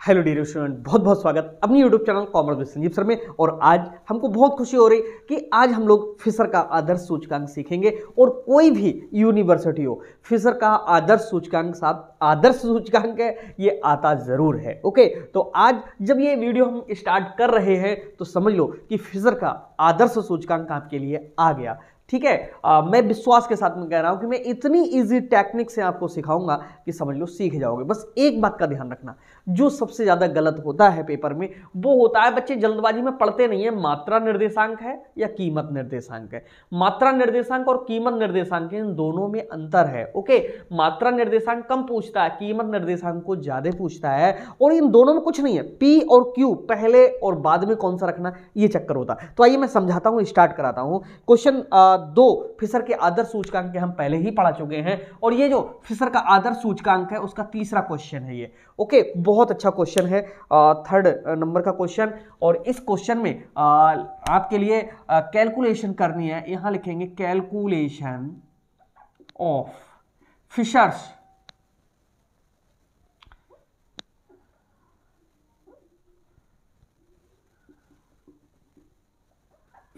Hello dear student, बहुत बहुत स्वागत अपनी YouTube channel commerce with Sanjeev sir में। और आज हमको बहुत खुशी हो रही कि आज हम लोग फिशर का आदर्श सूचकांक सीखेंगे। और कोई भी यूनिवर्सिटी हो, फिशर का आदर्श सूचकांक साहब आदर्श सूचकांक है, ये आता जरूर है। ओके, तो आज जब ये वीडियो हम स्टार्ट कर रहे हैं तो समझ लो कि फिशर का आदर्श सूचकांक आपके लिए आ गया। ठीक है, मैं विश्वास के साथ में कह रहा हूं कि मैं इतनी इजी टेक्निक से आपको सिखाऊंगा कि समझ लो सीख जाओगे। बस एक बात का ध्यान रखना, जो सबसे ज्यादा गलत होता है पेपर में वो होता है बच्चे जल्दबाजी में पढ़ते नहीं है मात्रा निर्देशांक है या कीमत निर्देशांक है। मात्रा निर्देशांक और कीमत निर्देशांक इन दोनों में अंतर है। ओके, मात्रा निर्देशांक कम पूछता है, कीमत निर्देशांक को ज्यादा पूछता है। और इन दोनों में कुछ नहीं है, पी और क्यू पहले और बाद में कौन सा रखना, ये चक्कर होता है। तो आइए मैं समझाता हूं, स्टार्ट कराता हूं। क्वेश्चन 2 फिशर के आदर्श सूचकांक के हम पहले ही पढ़ा चुके हैं, और ये जो फिशर का आदर्श सूचकांक है उसका तीसरा क्वेश्चन है ये। ओके, बहुत अच्छा क्वेश्चन है, 3rd नंबर का क्वेश्चन। और इस क्वेश्चन में आपके लिए कैलकुलेशन करनी है। यहां लिखेंगे calculation of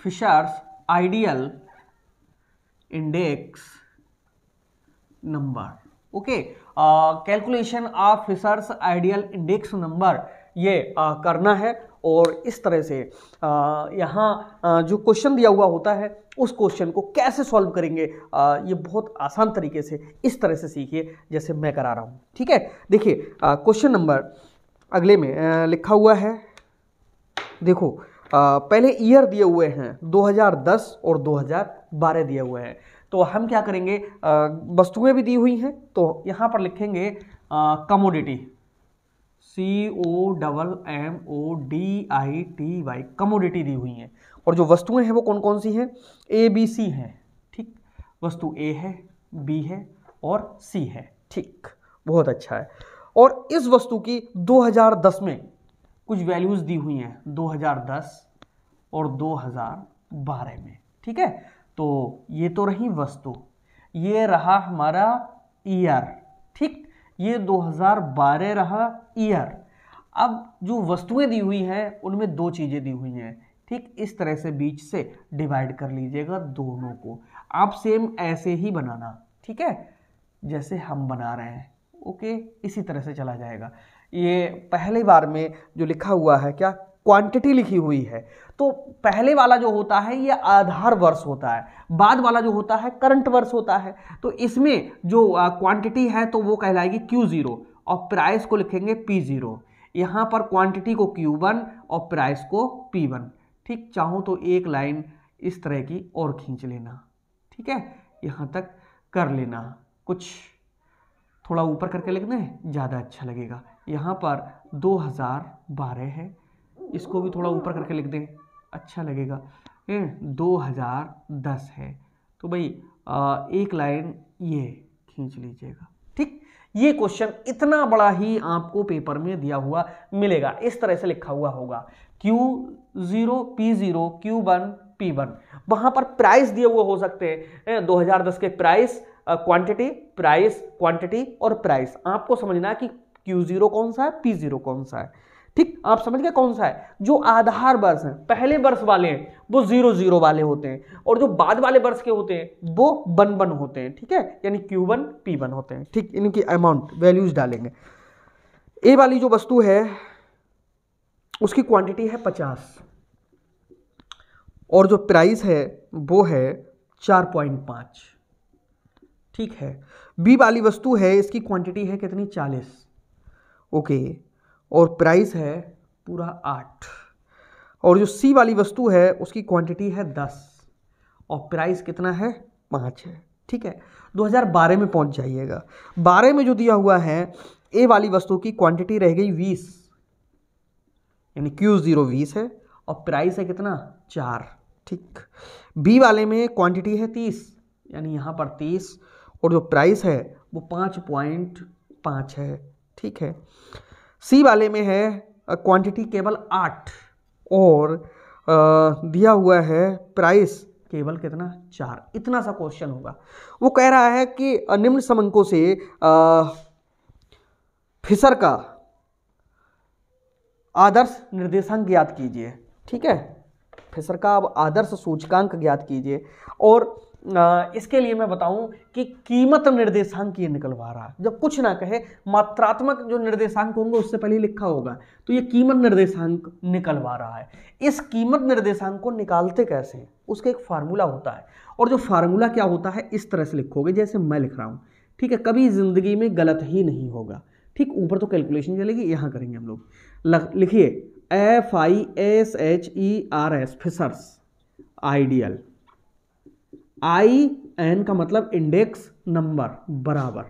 Fisher's ideal index number. Okay, calculation of Fisher's ideal index number ये करना है। और इस तरह से यहाँ जो क्वेश्चन दिया हुआ होता है उस क्वेश्चन को कैसे सॉल्व करेंगे, ये बहुत आसान तरीके से इस तरह से सीखिए जैसे मैं करा रहा हूँ। ठीक है, देखिए क्वेश्चन नंबर अगले में लिखा हुआ है। देखो पहले ईयर दिए हुए हैं 2010 और 2012 दिए हुए हैं। तो हम क्या करेंगे, वस्तुएं भी दी हुई हैं तो यहां पर लिखेंगे कमोडिटी, COMMODITY, कमोडिटी दी हुई हैं। और जो वस्तुएं हैं वो कौन कौन सी हैं, ABC हैं। ठीक, वस्तु A है, B है और C है। ठीक, बहुत अच्छा है। और इस वस्तु की 2010 में कुछ वैल्यूज दी हुई हैं, 2010 और 2012 में। ठीक है, तो ये तो रही वस्तु, ये रहा हमारा ईयर। ठीक, ये 2012 रहा ईयर। अब जो वस्तुएं दी हुई हैं उनमें दो चीजें दी हुई हैं। ठीक, इस तरह से बीच से डिवाइड कर लीजिएगा दोनों को। आप सेम ऐसे ही बनाना, ठीक है, जैसे हम बना रहे हैं। ओके, इसी तरह से चला जाएगा। ये पहली बार में जो लिखा हुआ है क्या, क्वांटिटी लिखी हुई है। तो पहले वाला जो होता है ये आधार वर्ष होता है, बाद वाला जो होता है करंट वर्ष होता है। तो इसमें जो क्वांटिटी है तो वो कहलाएगी Q0 और प्राइस को लिखेंगे P0। यहाँ पर क्वांटिटी को Q1 और प्राइस को P1। ठीक, चाहो तो एक लाइन इस तरह की और खींच लेना। ठीक है, यहाँ तक कर लेना, कुछ थोड़ा ऊपर करके लिख दें ज़्यादा अच्छा लगेगा। यहाँ पर 2012 है, इसको भी थोड़ा ऊपर करके लिख दें अच्छा लगेगा। 2010 है तो भाई एक लाइन ये खींच लीजिएगा। ठीक, ये क्वेश्चन इतना बड़ा ही आपको पेपर में दिया हुआ मिलेगा, इस तरह से लिखा हुआ होगा Q0 P0 Q1 P1। वहां पर प्राइस दिए हुए हो सकते हैं, 2010 के प्राइस, क्वांटिटी, प्राइस, क्वांटिटी और प्राइस। आपको समझना है कि Q0 कौन सा है, P0 कौन सा है। ठीक, आप समझ गए कौन सा है। जो आधार वर्ष हैं, पहले वर्ष वाले हैं वो 00 वाले होते हैं, और जो बाद वाले वर्ष के होते हैं वो 11 होते हैं। ठीक है, यानी Q1 P1 होते हैं। ठीक, इनकी अमाउंट वैल्यूज डालेंगे। ए वाली जो वस्तु है उसकी क्वांटिटी है 50 और जो प्राइस है वो है 4.5। ठीक है, बी वाली वस्तु है, इसकी क्वांटिटी है कितनी, 40। ओके, और प्राइस है पूरा 8। और जो सी वाली वस्तु है उसकी क्वांटिटी है 10 और प्राइस कितना है, 5 है। ठीक है, 2012 में पहुंच जाइएगा। 12 में जो दिया हुआ है ए वाली वस्तु की क्वांटिटी रह गई 20, यानी Q0 20 है और प्राइस है कितना, 4। ठीक, बी वाले में क्वांटिटी है 30, यानी यहाँ पर 30, और जो प्राइस है वो 5.5 है। ठीक है, सी वाले में है क्वांटिटी केवल 8 और दिया हुआ है प्राइस केवल कितना, 4। इतना सा क्वेश्चन होगा। वो कह रहा है कि निम्न समंकों से फिशर का आदर्श निर्देशांक ज्ञात कीजिए। ठीक है, फिशर का अब आदर्श सूचकांक ज्ञात कीजिए। और इसके लिए मैं बताऊं कि कीमत निर्देशांक ये निकलवा रहा है। जब कुछ ना कहे, मात्रात्मक जो निर्देशांक होंगे उससे पहले लिखा होगा, तो ये कीमत निर्देशांक निकलवा रहा है। इस कीमत निर्देशांक को निकालते कैसे हैं, उसका एक फार्मूला होता है। और जो फार्मूला क्या होता है, इस तरह से लिखोगे जैसे मैं लिख रहा हूं। ठीक है, कभी जिंदगी में गलत ही नहीं होगा। ठीक, ऊपर तो कैलकुलेशन चलेगी, यहां करेंगे हम लोग। लिखिए FISHERS, फिशर्स आइडियल। IN का मतलब इंडेक्स नंबर बराबर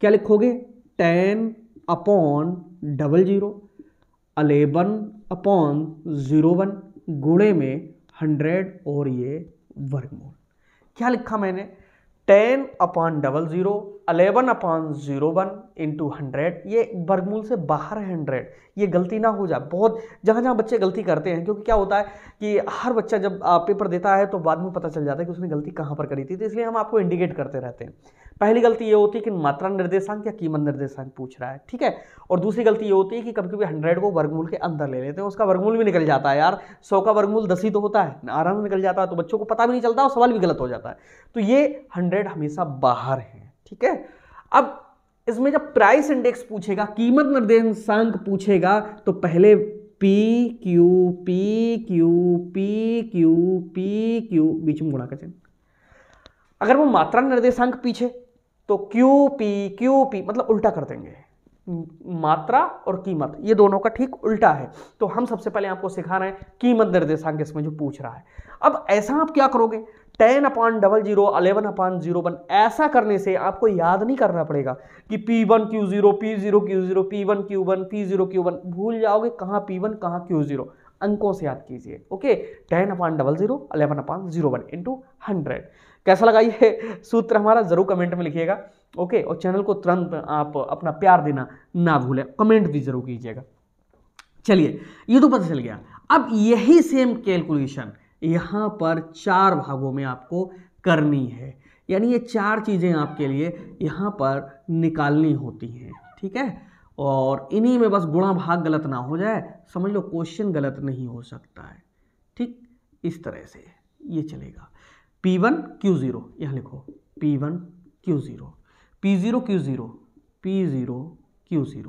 क्या लिखोगे, 10/00, 11/01 गुणे में 100 और ये वर्गमूल। क्या लिखा मैंने, 10/00, 11/01 इंटू 100, ये वर्गमूल से बाहर है 100। ये गलती ना हो जाए, बहुत जहाँ जहाँ बच्चे गलती करते हैं, क्योंकि क्या होता है कि हर बच्चा जब पेपर देता है तो बाद में पता चल जाता है कि उसने गलती कहाँ पर करी थी, तो इसलिए हम आपको इंडिकेट करते रहते हैं। पहली गलती ये होती है कि मात्रा निर्देशांक या कीमत निर्देशांक पूछ रहा है। ठीक है, और दूसरी गलती ये होती है कि कभी कभी 100 को वर्गमूल के अंदर ले लेते हैं, उसका वर्गमूल भी निकल जाता है यार। 100 का वर्गमूल 10 ही तो होता है, आराम से निकल जाता है, तो बच्चों को पता भी नहीं चलता और सवाल भी गलत हो जाता है। तो ये 100 हमेशा बाहर है। ठीक है, अब इसमें जब प्राइस इंडेक्स पूछेगा, कीमत निर्देशांक पूछेगा, तो पहले पी क्यू बीच में गुणा का चिन्ह। अगर वो मात्रा निर्देशांक पीछे तो क्यू पी मतलब उल्टा कर देंगे। मात्रा और कीमत ये दोनों का ठीक उल्टा है। तो हम सबसे पहले आपको सिखा रहे हैं कीमत निर्देशांक इसमें जो पूछ रहा है। अब ऐसा आप क्या करोगे, 10/00, 11/01, ऐसा करने से आपको याद नहीं करना पड़ेगा कि P1 Q0, P0 Q0, P1 Q1, P0 Q1, भूल जाओगे कहाँ P1 कहाँ Q0, अंकों से याद कीजिए। Okay, 10/00, 11/01 into 100। कैसा लगा ये सूत्र हमारा, जरूर कमेंट में लिखिएगा। ओके, और चैनल को तुरंत आप अपना प्यार देना ना भूलें, कमेंट भी जरूर कीजिएगा। चलिए, ये तो पता चल गया। अब यही सेम कैलकुलेशन यहां पर 4 भागों में आपको करनी है, यानी ये 4 चीजें आपके लिए यहां पर निकालनी होती हैं। ठीक है, और इन्हीं में बस गुणा भाग गलत ना हो जाए, समझ लो क्वेश्चन गलत नहीं हो सकता है। ठीक, इस तरह से ये चलेगा। P1 Q0 यहां लिखो, P1 Q0, P0 Q0, P0 Q0,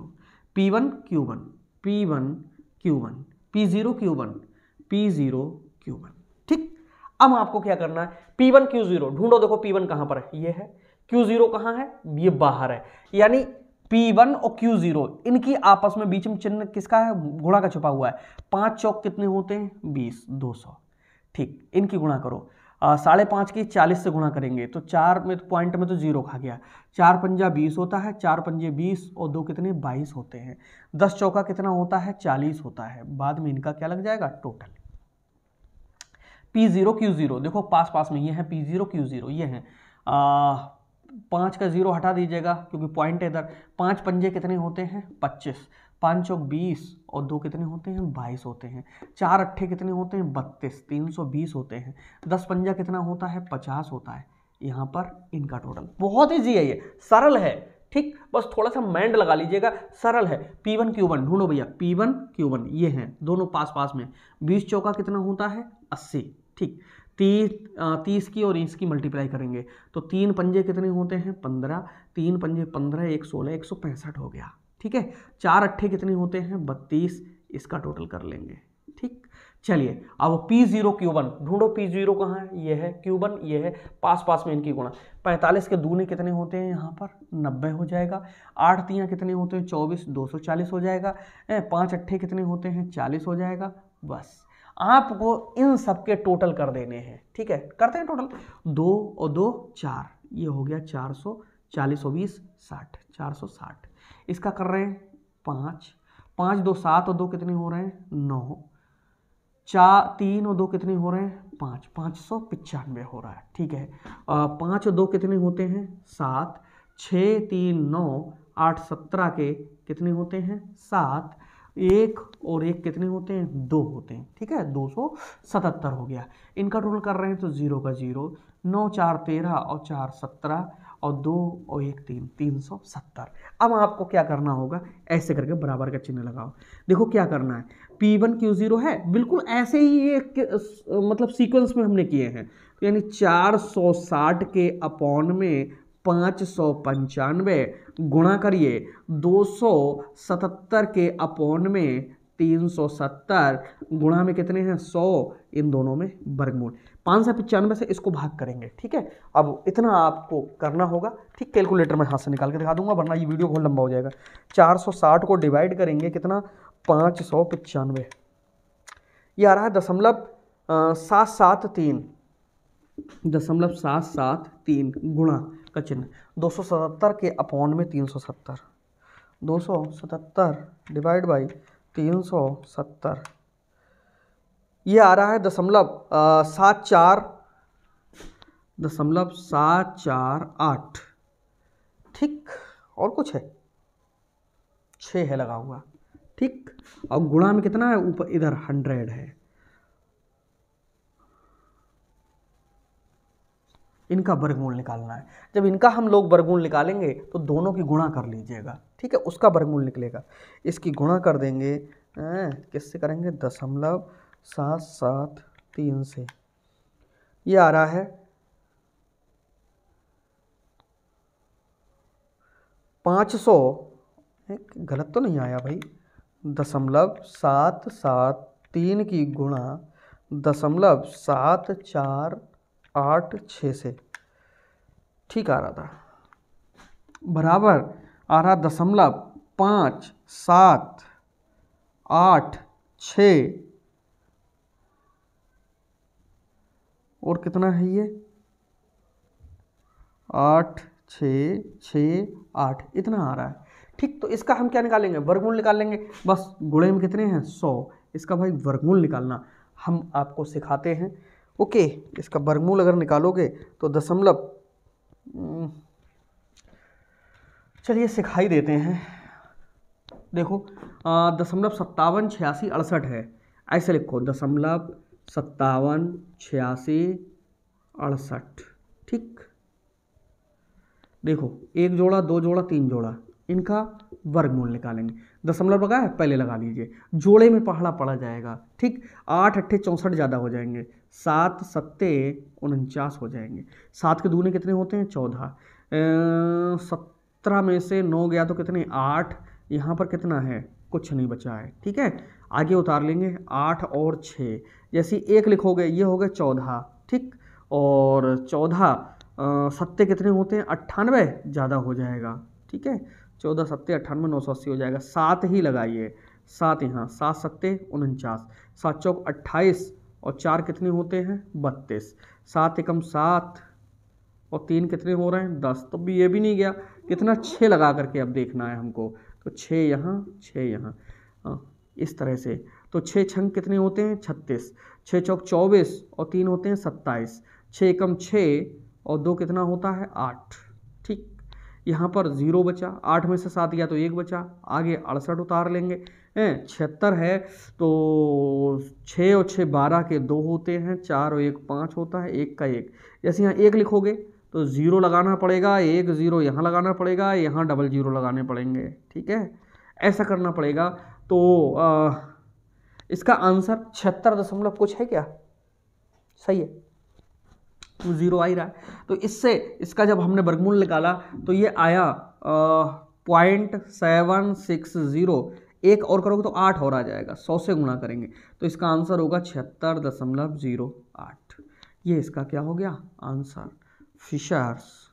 P1 Q1, P1 Q1, P0 Q1, P0 Q1। ठीक, अब आपको क्या करना है, P1 Q0 ढूंढो। देखो P1 कहां पर है, ये है। Q0 कहां है, ये बाहर है। यानी P1 और Q0 इनकी आपस में बीच में चिन्ह किसका है, गुणा का छुपा हुआ है। 5 चौक कितने होते हैं, 20, 200। ठीक, इनकी गुणा करो। 5.5 की 40 से गुणा करेंगे तो 4 में पॉइंट में तो 0 खा गया। 4 पंजा 20 होता है, 4 पंजे 20 और 2 कितने 22 होते हैं। 10 चौका कितना होता है, 40 होता है। बाद में इनका क्या लग जाएगा, टोटल। P0 Q0 देखो पास पास में ये है, P0 Q0 ये है। 5 का 0 हटा दीजिएगा क्योंकि पॉइंट है इधर। 5 पंजे कितने होते हैं, 25। 5 चौक 20 और 2 कितने होते हैं, 22 होते हैं। 4 अट्ठे कितने होते हैं, 32, 320 होते हैं। 10 पंजा कितना होता है, 50 होता है। यहाँ पर इनका टोटल बहुत ईजी है, ये सरल है। ठीक, बस थोड़ा सा माइंड लगा लीजिएगा, सरल है। P1 Q1 ढूंढो भैया, P1 Q1 ये हैं दोनों पास पास में। 20 चौका कितना होता है, 80। ठीक, 30 की और इसकी मल्टीप्लाई करेंगे तो 3 पंजे कितने होते हैं, 15। 3 पंजे 15, 1 16, 165 हो गया। ठीक है, 4 अट्ठे कितने होते हैं, 32। इसका टोटल कर लेंगे। ठीक, चलिए अब P0 Q1 ढूंढो। P0 कहाँ है, ये है। Q1 ये है, पास पास में इनकी गुणा। 45 के दूने कितने होते हैं यहाँ पर, 90 हो जाएगा। 8 तियाँ कितने होते हैं, 24, 240 हो जाएगा। 5 अट्ठे कितने होते हैं, 40 हो जाएगा। बस आपको इन सब के टोटल कर देने हैं। ठीक है, करते हैं टोटल। 2 और 2 4, ये हो गया 400, 40 और 20 60, 460। इसका कर रहे हैं 5, 5 2 7 और 2 कितने हो रहे हैं, 9। 3 और 2 कितने हो रहे हैं, 5, 595 हो रहा है। ठीक है, 5 और 2 कितने होते हैं, 7। 6 3 9 8 17 के कितने होते हैं, 7। 1 और 1 कितने होते हैं, 2 होते हैं। ठीक है, 277 हो गया। इनका टोटल कर रहे हैं तो 0 का 0, 9 4 13 और 4 17 और 2 और 1 3 370। अब आपको क्या करना होगा, ऐसे करके बराबर का चिन्ह लगाओ। देखो क्या करना है, P1 Q0 है, बिल्कुल ऐसे ही ये मतलब सीक्वेंस में हमने किए हैं। यानी 460 के अपॉन में 595 गुणा करिए 277 के अपॉन में 370 गुणा में कितने हैं 100, इन दोनों में वर्गमूल 595 से इसको भाग करेंगे। ठीक है, अब इतना आपको करना होगा। ठीक, कैलकुलेटर में हाथ से निकाल के दिखा दूंगा वरना ये वीडियो बहुत लंबा हो जाएगा। 460 को डिवाइड करेंगे कितना 595, ये आ रहा है 0.773 गुणा का चिन्ह 277 के अपॉन में 370, 277 डिवाइड बाई 370, ये आ रहा है 0.748। ठीक, और कुछ है 6 है लगा हुआ। ठीक, और गुणा में कितना है ऊपर इधर 100 है। इनका वर्गमूल निकालना है। जब इनका हम लोग वर्गमूल निकालेंगे तो दोनों की गुणा कर लीजिएगा। ठीक है, उसका वर्गमूल निकलेगा, इसकी गुणा कर देंगे किससे करेंगे 0.773 से, ये आ रहा है 500, गलत तो नहीं आया भाई, 0.773 की गुणा 0.7486 से, ठीक आ रहा था, बराबर आ रहा 0.5786 और कितना है ये 8668, इतना आ रहा है। ठीक, तो इसका हम क्या निकालेंगे वर्गमूल निकाल लेंगे, बस गुणे में कितने हैं 100, इसका भाई वर्गमूल निकालना हम आपको सिखाते हैं। ओके, इसका वर्गमूल अगर निकालोगे तो चलिए सिखाई देते हैं। देखो 0.578668 है, ऐसे लिखो 0.578668। ठीक, देखो 1 जोड़ा 2 जोड़ा 3 जोड़ा, इनका वर्गमूल निकालेंगे। दशमलव लगा है पहले लगा लीजिए, जोड़े में पहाड़ा पड़ा जाएगा। ठीक, 8 8 64 ज़्यादा हो जाएंगे, 7 7 49 हो जाएंगे। 7 के दूने कितने होते हैं 14, 17 में से 9 गया तो कितने 8, यहाँ पर कितना है कुछ नहीं बचा है। ठीक है, आगे उतार लेंगे 8 और 6, जैसे 1 लिखोगे ये हो गए 14। ठीक, और 14 सत्ते कितने होते हैं 98, ज़्यादा हो जाएगा। ठीक है, 14 सत्ते 98 980 हो जाएगा। 7 ही लगाइए, 7 यहाँ, 7 सत्ते 49, 7 चौक 28 और 4 कितने होते हैं 32, 7 एकम 7 और 3 कितने हो रहे हैं 10। तो भी ये भी नहीं गया, कितना 6 लगा करके अब देखना है हमको, तो 6 यहाँ 6 यहाँ, इस तरह से। तो 6 छंग कितने होते हैं 36, 6 चौक 24 और 3 होते हैं 27, 6 एकम 6 और 2 कितना होता है 8। ठीक, यहाँ पर 0 बचा, 8 में से 7 गया तो 1 बचा, आगे 68 उतार लेंगे। 76 है तो 6 और 6 12 के 2 होते हैं, 4 और 1 5 होता है, 1 का 1। जैसे यहाँ 1 लिखोगे तो 0 लगाना पड़ेगा, 1 0 यहाँ लगाना पड़ेगा, यहाँ 00 लगाने पड़ेंगे। ठीक है, ऐसा करना पड़ेगा। तो इसका आंसर 76 दशमलव कुछ है क्या, सही है, 0 आ ही रहा है। तो इससे इसका जब हमने वर्गमूल निकाला तो ये आया 0.760, एक और करोगे तो 8 और आ जाएगा, 100 से गुणा करेंगे तो इसका आंसर होगा 76.08। ये इसका क्या हो गया आंसर, फिशर्स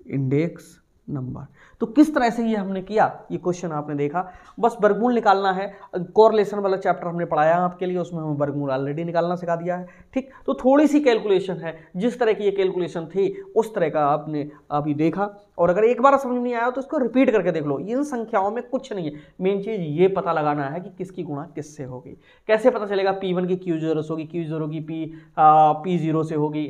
इंडेक्स नंबर। तो किस तरह से ये हमने किया, ये क्वेश्चन आपने देखा। बस वर्गमूल निकालना है, कोरिलेशन वाला चैप्टर हमने पढ़ाया आपके लिए, उसमें हमें वर्गमूल ऑलरेडी निकालना सिखा दिया है। ठीक, तो थोड़ी सी कैलकुलेशन है, जिस तरह की ये कैलकुलेशन थी उस तरह का आपने अभी देखा। और अगर एक बार समझ नहीं आया तो इसको रिपीट करके देख लो, इन संख्याओं में कुछ नहीं है, मेन चीज़ ये पता लगाना है कि किसकी गुणा किससे होगी। कैसे पता चलेगा, P1 की Q0 से होगी, Q0 की P0 से होगी,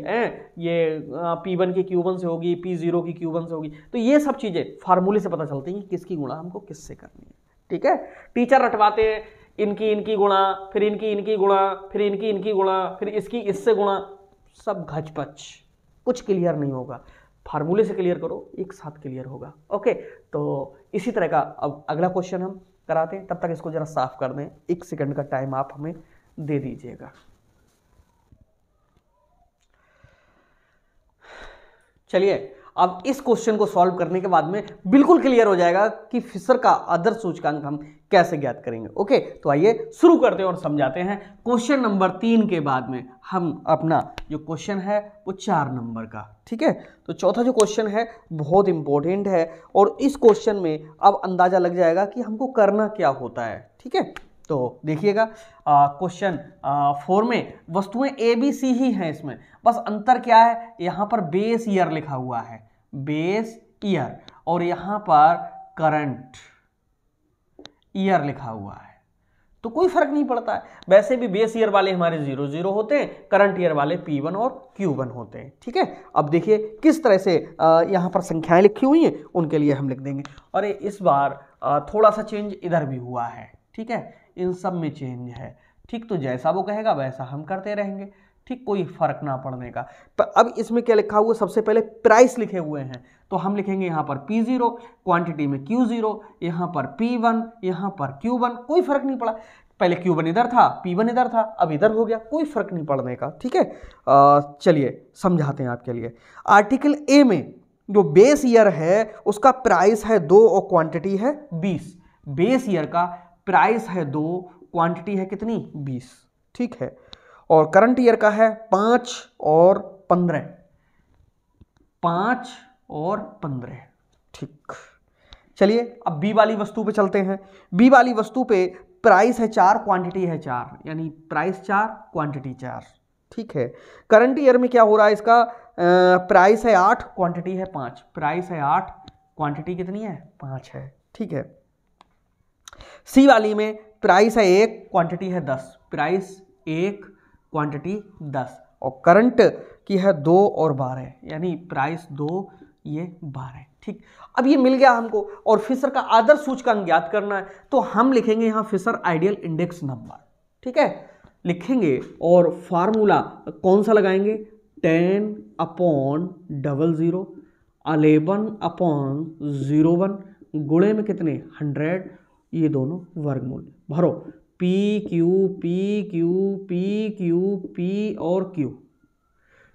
ये P1 की Q1 से होगी, P0 की Q1 से होगी। तो ये सब चीज़ें फार्मूले से पता चलती हैं किसकी गुणा हमको किससे करनी है। ठीक है, टीचर रटवाते हैं इनकी गुणा, फिर इनकी गुणा, फिर इनकी गुणा, फिर इसकी इससे गुणा, सब घचपच। कुछ क्लियर नहीं होगा, फार्मूले से क्लियर करो, एक साथ क्लियर होगा। ओके, तो इसी तरह का अब अगला क्वेश्चन हम कराते हैं, तब तक इसको जरा साफ कर दें, 1 सेकंड का टाइम आप हमें दे दीजिएगा। चलिए, अब इस क्वेश्चन को सॉल्व करने के बाद में बिल्कुल क्लियर हो जाएगा कि फिशर का आदर्श सूचकांक हम कैसे ज्ञात करेंगे। ओके, तो आइए शुरू करते हैं और समझाते हैं। क्वेश्चन नंबर 3 के बाद में हम अपना जो क्वेश्चन है वो 4 नंबर का, ठीक है। तो चौथा जो क्वेश्चन है बहुत इंपॉर्टेंट है और इस क्वेश्चन में अब अंदाजा लग जाएगा कि हमको करना क्या होता है, ठीक है। तो देखिएगा, क्वेश्चन 4 में वस्तुएं ए बी सी ही हैं, इसमें बस अंतर क्या है, यहाँ पर बेस ईयर लिखा हुआ है, बेस ईयर, और यहाँ पर करंट ईयर लिखा हुआ है, तो कोई फर्क नहीं पड़ता है। वैसे भी बेस ईयर वाले हमारे 0 0 होते हैं, करंट ईयर वाले P1 और Q1 होते हैं, ठीक है। अब देखिए किस तरह से यहाँ पर संख्याएं लिखी हुई हैं, उनके लिए हम लिख देंगे। और इस बार थोड़ा सा चेंज इधर भी हुआ है, ठीक है, इन सब में चेंज है, ठीक। तो जैसा वो कहेगा वैसा हम करते रहेंगे, ठीक, कोई फर्क ना पड़ने का। पर अब इसमें क्या लिखा हुआ, सबसे पहले प्राइस लिखे हुए हैं, तो हम लिखेंगे यहाँ पर P0, क्वांटिटी में Q0, यहाँ पर P1, यहाँ पर Q1, कोई फर्क नहीं पड़ा। पहले Q1 इधर था, P1 इधर था, अब इधर हो गया, कोई फर्क नहीं पड़ने का, ठीक है। चलिए समझाते हैं आपके लिए। आर्टिकल ए में जो बेस ईयर है उसका प्राइस है 2 और क्वांटिटी है 20। बेस ईयर का प्राइस है 2, क्वांटिटी है कितनी, 20, ठीक है। और करंट ईयर का है 5 और 15, 5 और 15, ठीक। चलिए अब बी वाली वस्तु पे चलते हैं। बी वाली वस्तु पे प्राइस है 4, क्वांटिटी है 4, यानी प्राइस 4, क्वांटिटी 4, ठीक है। करंट ईयर में क्या हो रहा है, इसका प्राइस है 8, क्वांटिटी है 5, प्राइस है 8, क्वांटिटी कितनी है, 5 है, ठीक है। सी वाली में प्राइस है 1, क्वांटिटी है 10, प्राइस 1, क्वांटिटी 10, और करंट की है 2 और 12, यानी प्राइस 2, ये 12, ठीक। अब ये मिल गया हमको, और फिशर का आदर्श सूचकांक ज्ञात करना है, तो हम लिखेंगे यहाँ फिशर आइडियल इंडेक्स नंबर, ठीक है, लिखेंगे। और फार्मूला कौन सा लगाएंगे, 10/00, 11/01, गुणे में कितने, 100, ये दोनों वर्गमूल भरो, P Q P Q P Q P और क्यू,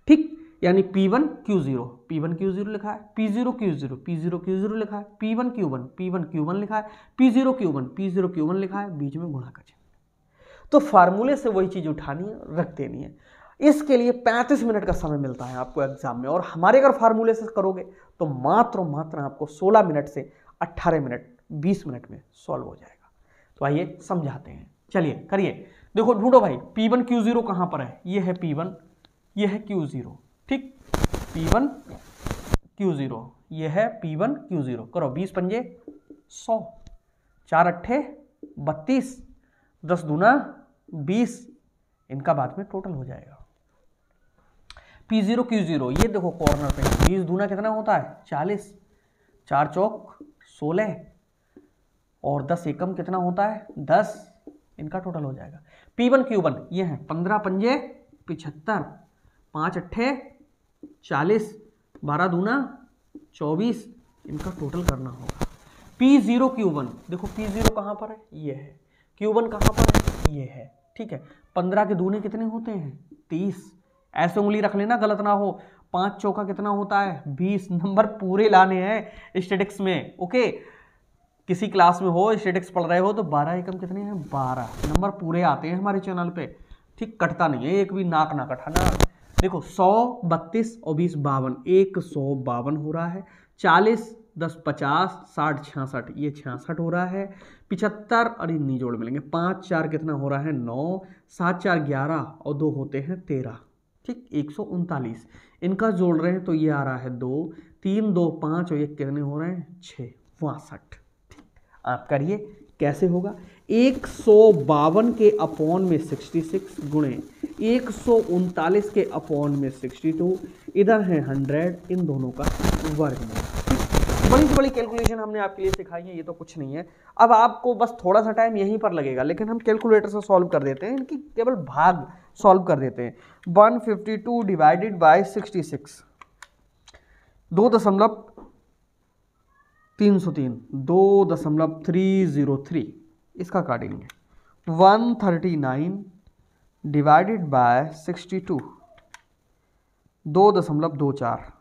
ठीक। यानी P1 Q0, P1 Q0 लिखा है, P0 Q0, P0 Q0 लिखा है, P1 Q1, P1 Q1 लिखा है, P0 Q1, P0 Q1 लिखा है, बीच में गुणा का चिन्ह। तो फार्मूले से वही चीज उठानी है, रख देनी है। इसके लिए 35 मिनट का समय मिलता है आपको एग्जाम में, और हमारे अगर फार्मूले से करोगे तो मात्र आपको 16 मिनट से 18 मिनट 20 मिनट में सॉल्व हो जाएगा। तो आइए समझाते हैं, चलिए करिए। देखो ढूंढो भाई, P1 Q0 कहां पर है, ये है P1, ये है Q0, ठीक। P1 Q0, ये है P1 Q0, करो 20 पंजे 100, 4 अट्ठे 32, 10 दूना 20, इनका बाद में टोटल हो जाएगा। P0 Q0, ये देखो कॉर्नर पे 20 दूना कितना होता है, 40, 4 चौक 16, और 10 एकम कितना होता है, 10, इनका टोटल हो जाएगा। P1 Q1 ये है 15 पंजे 75, 5 अट्ठे 40, 12 दूना 24, इनका टोटल करना होगा। P0 Q1, देखो P0 कहाँ पर है, ये है, Q1 कहाँ पर है, ये है, ठीक है। 15 के दूने कितने होते हैं, 30, ऐसे उंगली रख लेना गलत ना हो। 5 चौका कितना होता है, 20, नंबर पूरे लाने हैं स्टैटिक्स में, ओके। किसी क्लास में हो, स्टैटिक्स पढ़ रहे हो तो 12 एकम कितने हैं, 12, नंबर पूरे आते हैं हमारे चैनल पे, ठीक, कटता नहीं है, एक भी नाक ना कटाना। देखो 100, 32 और 20 52, 152 हो रहा है। 40, 10 50, 60 66, ये 66 हो रहा है। 75 और इन्हीं जोड़ मिलेंगे, 5 4 कितना हो रहा है, 9, 7 4 11 और 2 होते हैं 13, ठीक, 139, इनका जोड़ रहे हैं तो ये आ रहा है 2, 3 2 5 और ये कितने हो रहे हैं, 6, 62। आप करिए कैसे होगा, 152 के अपॉन में 66 गुणे 139 के अपॉन में 62, इधर है 100, इन दोनों का वर्गमूल। बड़ी से बड़ी कैलकुलेशन हमने आपके लिए सिखाई है, ये तो कुछ नहीं है। अब आपको बस थोड़ा सा टाइम यहीं पर लगेगा, लेकिन हम कैलकुलेटर से सॉल्व कर देते हैं, इनकी केवल भाग सॉल्व कर देते हैं। 152 डिवाइडेड बाय 66, 2.303, 2.303 इसका काटेंगे। 139 डिवाइडेड बाय 62, 2.24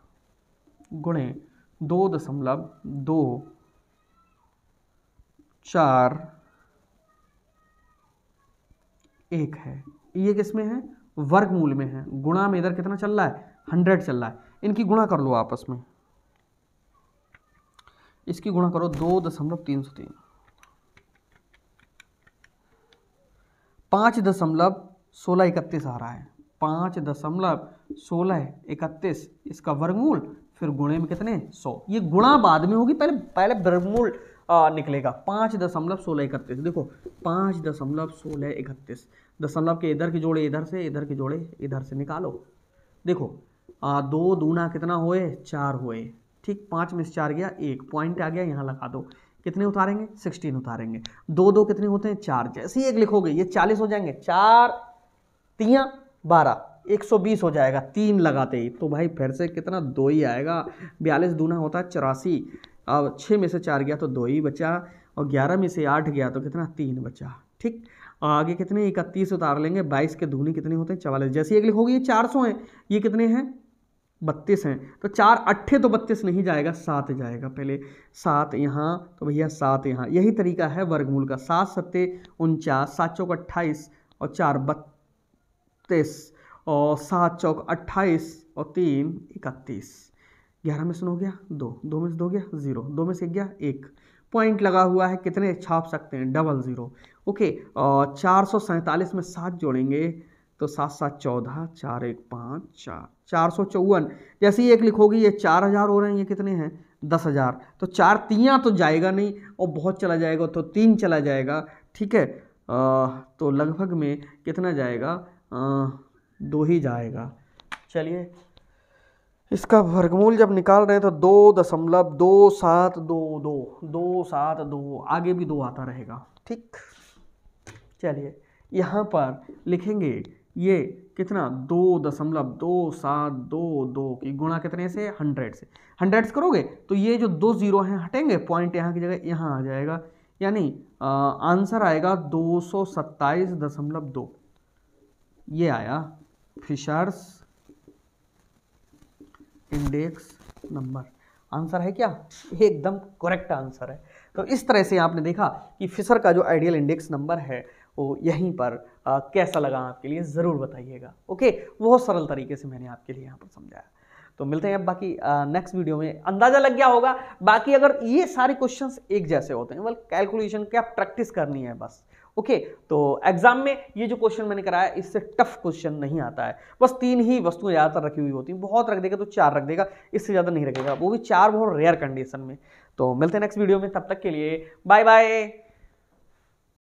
गुणे 2.241 है। ये किसमें है? वर्गमूल में है। गुणा में इधर कितना चल रहा है? 100 चल रहा है। इनकी गुणा कर लो आपस में, इसकी गुणा करो 2.303, 5.1631 आ रहा है। 5.1631 इसका वर्गमूल, फिर गुणे में कितने? 100। ये गुणा बाद में होगी, पहले वर्गमूल निकलेगा। 5.1631 देखो, 5.1631 दशमलव के इधर की जोड़े इधर से, इधर की जोड़े इधर से निकालो। देखो 2 दूना कितना हुए? 4 हुए। ठीक, 5 में से 4 गया, 1 पॉइंट आ गया, यहाँ लगा दो। कितने उतारेंगे? 16 उतारेंगे। 2 कितने होते हैं? 4। जैसे ही 1 लिखोगे ये 40 हो जाएंगे। 4 3 12, 120 हो जाएगा 3 लगाते ही। तो भाई फिर से कितना? 2 ही आएगा। 42 दूना होता है 84। अब 6 में से 4 गया तो 2 ही बचा, और 11 में से 8 गया तो कितना? 3 बचा। ठीक, आगे कितने? 31 उतार लेंगे। 22 के दूनी कितने होते हैं? 44। जैसे 1 लिखोगे ये 400 है, ये कितने हैं? 32 हैं। तो 4 8 तो 32 नहीं जाएगा, 7 जाएगा। पहले 7 यहाँ, तो भैया 7 यहाँ। यही तरीका है वर्गमूल का। 7 7 49, 7 चौक 28 और 4 32, और 7 चौक 28 और 3 31। 11 में से 9 गया 2, 2 में से 2 गया 0, 2 में से 1 गया 1, पॉइंट लगा हुआ है। कितने छाप सकते हैं? 00। ओके, और 447 में 7 जोड़ेंगे तो 7 7 14, 4 1 5 4, 454। जैसे ही 1 लिखोगी ये 4000 हो रहे हैं, ये कितने हैं? 10,000। तो 4 3 तो जाएगा नहीं, और बहुत चला जाएगा तो 3 चला जाएगा। ठीक है, तो लगभग में कितना जाएगा? 2 ही जाएगा। चलिए, इसका वर्गमूल जब निकाल रहे हैं तो 2.2722, 272, आगे भी 2 आता रहेगा। ठीक, चलिए यहाँ पर लिखेंगे ये कितना? 2.2722 की गुणा कितने से? 100 से। 100 करोगे तो ये जो 2 0 हैं हटेंगे, पॉइंट यहाँ की जगह यहाँ आ जाएगा, यानी आंसर आएगा 227.2। ये आया फिशर्स इंडेक्स नंबर। आंसर है क्या? एकदम करेक्ट आंसर है। तो इस तरह से आपने देखा कि फिशर का जो आइडियल इंडेक्स नंबर है वो यहीं पर कैसा लगा आपके लिए ज़रूर बताइएगा। ओके, बहुत सरल तरीके से मैंने आपके लिए यहाँ पर समझाया। तो मिलते हैं अब बाकी नेक्स्ट वीडियो में। अंदाजा लग गया होगा, बाकी अगर ये सारे क्वेश्चंस एक जैसे होते हैं, मतलब कैलकुलेशन क्या प्रैक्टिस करनी है बस। ओके, तो एग्जाम में ये जो क्वेश्चन मैंने कराया इससे टफ क्वेश्चन नहीं आता है। बस 3 ही वस्तुएं ज़्यादातर रखी हुई होती हैं। बहुत रख देगा तो 4 रख देगा, इससे ज़्यादा नहीं रखेगा, वो भी 4 बहुत रेयर कंडीशन में। तो मिलते हैं नेक्स्ट वीडियो में, तब तक के लिए बाय बाय।